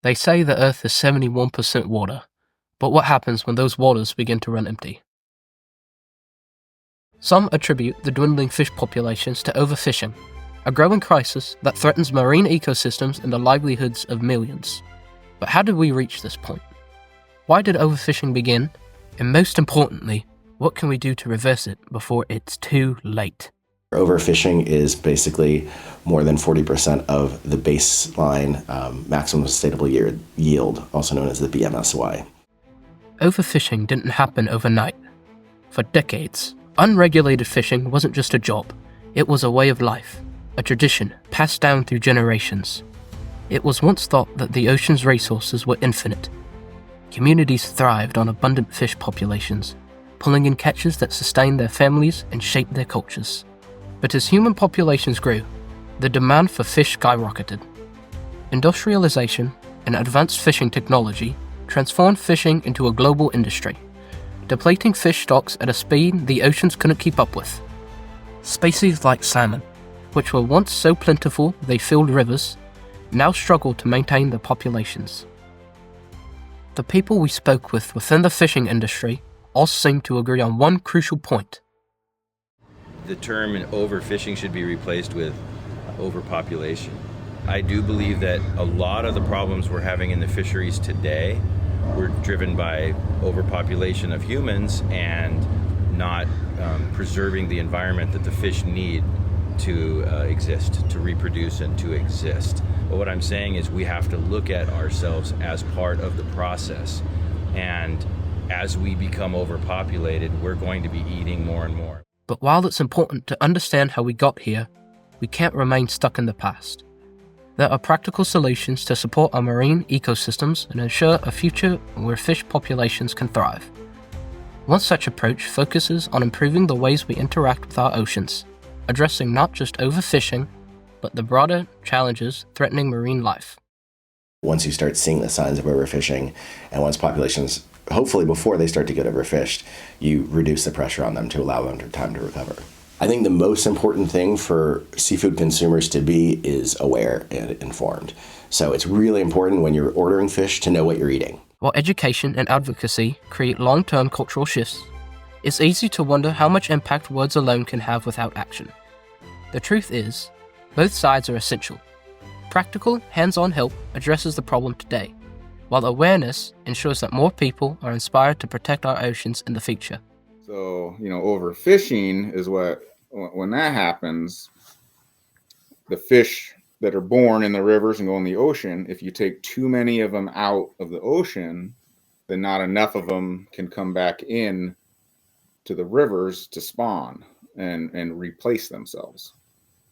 They say the Earth is 71% water, but what happens when those waters begin to run empty? Some attribute the dwindling fish populations to overfishing, a growing crisis that threatens marine ecosystems and the livelihoods of millions. But how did we reach this point? Why did overfishing begin? And most importantly, what can we do to reverse it before it's too late? Overfishing is basically more than 40% of the baseline maximum sustainable yield, also known as the BMSY. Overfishing didn't happen overnight. For decades, unregulated fishing wasn't just a job, it was a way of life, a tradition passed down through generations. It was once thought that the ocean's resources were infinite. Communities thrived on abundant fish populations, pulling in catches that sustained their families and shaped their cultures. But as human populations grew, the demand for fish skyrocketed. Industrialization and advanced fishing technology transformed fishing into a global industry, depleting fish stocks at a speed the oceans couldn't keep up with. Species like salmon, which were once so plentiful they filled rivers, now struggle to maintain their populations. The people we spoke with within the fishing industry all seem to agree on one crucial point. The term overfishing should be replaced with overpopulation. I do believe that a lot of the problems we're having in the fisheries today were driven by overpopulation of humans and not preserving the environment that the fish need to exist, to reproduce and to exist. But what I'm saying is we have to look at ourselves as part of the process. And as we become overpopulated, we're going to be eating more and more. But while it's important to understand how we got here, we can't remain stuck in the past. There are practical solutions to support our marine ecosystems and ensure a future where fish populations can thrive. One such approach focuses on improving the ways we interact with our oceans, addressing not just overfishing, but the broader challenges threatening marine life. Once you start seeing the signs of overfishing, and once populations, hopefully before they start to get overfished, you reduce the pressure on them to allow them time to recover. I think the most important thing for seafood consumers to be is aware and informed. So it's really important when you're ordering fish to know what you're eating. While education and advocacy create long-term cultural shifts, it's easy to wonder how much impact words alone can have without action. The truth is, both sides are essential. Practical, hands-on help addresses the problem today, while awareness ensures that more people are inspired to protect our oceans in the future. So, overfishing is when that happens, the fish that are born in the rivers and go in the ocean, if you take too many of them out of the ocean, then not enough of them can come back in to the rivers to spawn and replace themselves.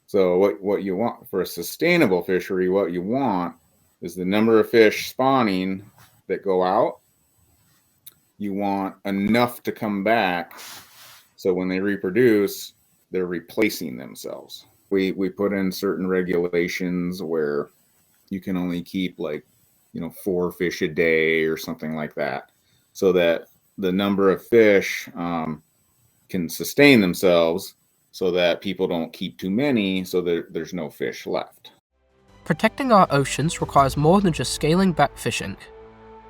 So what you want for a sustainable fishery, what you want is the number of fish spawning that go out. You want enough to come back, so when they reproduce, they're replacing themselves. We put in certain regulations where you can only keep 4 fish a day or something like that, so that the number of fish can sustain themselves, so that people don't keep too many, so that there's no fish left. Protecting our oceans requires more than just scaling back fishing.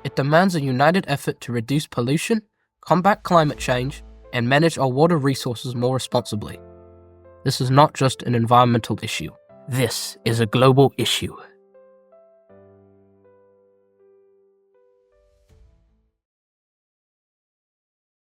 It demands a united effort to reduce pollution, combat climate change, and manage our water resources more responsibly. This is not just an environmental issue. This is a global issue.